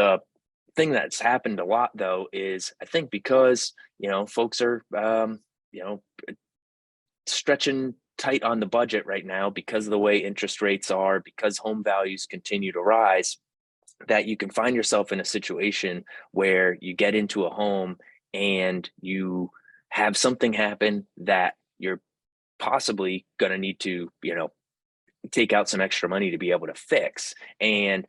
The thing that's happened a lot though is I think because, folks are, you know, stretching tight on the budget right now because of the way interest rates are, because home values continue to rise, that you can find yourself in a situation where you get into a home and you have something happen that you're possibly going to need to, take out some extra money to be able to fix. And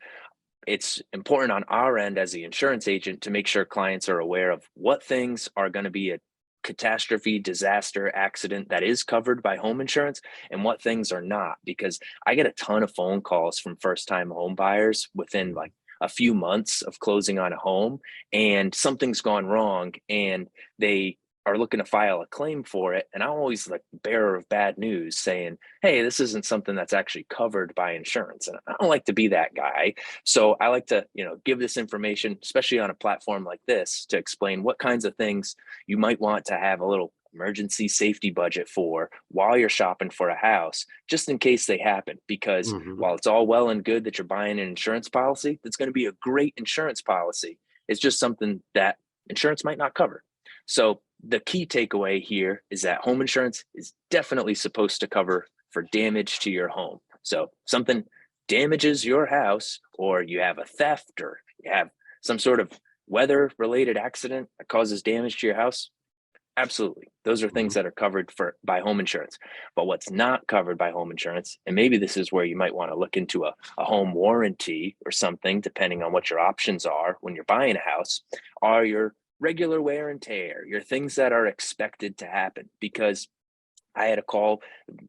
it's important on our end as the insurance agent to make sure clients are aware of what things are going to be a catastrophe, disaster, accident that is covered by home insurance and what things are not. Because I get a ton of phone calls from first time home buyers within like a few months of closing on a home, and something's gone wrong and they are looking to file a claim for it. And I'm always like bearer of bad news saying, hey, this isn't something that's actually covered by insurance. And I don't like to be that guy. So I like to, give this information, especially on a platform like this, to explain what kinds of things you might want to have a little emergency safety budget for while you're shopping for a house, just in case they happen. Because while it's all well and good that you're buying an insurance policy, that's going to be a great insurance policy, it's just something that insurance might not cover. So the key takeaway here is that home insurance is definitely supposed to cover for damage to your home. So something damages your house, or you have a theft, or you have some sort of weather related accident that causes damage to your house. Absolutely. Those are things that are covered by home insurance. But what's not covered by home insurance, and maybe this is where you might want to look into a home warranty or something, depending on what your options are when you're buying a house, are your regular wear and tear, your things that are expected to happen. Because I had a call,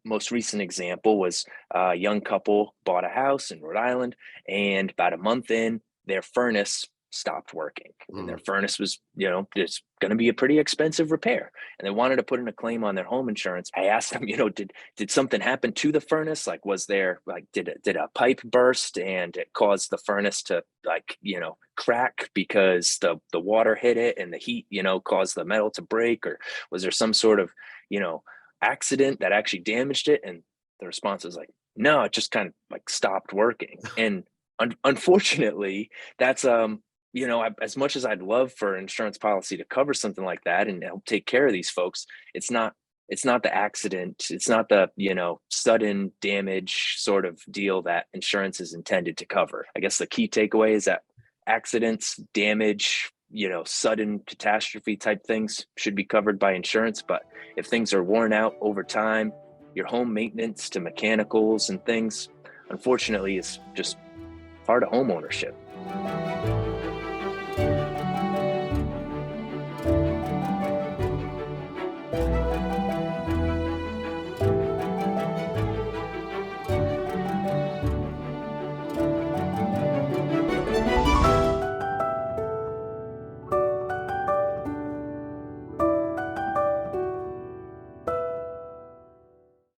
most recent example was a young couple bought a house in Rhode Island, and about a month in, their furnace stopped working. And their furnace was, it's going to be a pretty expensive repair. And they wanted to put in a claim on their home insurance. I asked them, did something happen to the furnace? Like, was there, like, did a pipe burst and it caused the furnace to, like, crack because the water hit it and the heat, caused the metal to break? Or was there some sort of, accident that actually damaged it? And the response was like, no, it just kind of like stopped working. And unfortunately, that's, as much as I'd love for an insurance policy to cover something like that and help take care of these folks, it's not the accident. It's not the, sudden damage sort of deal that insurance is intended to cover. I guess the key takeaway is that accidents, damage, sudden catastrophe type things should be covered by insurance. But if things are worn out over time, your home maintenance to mechanicals and things, unfortunately, is just part of home ownership.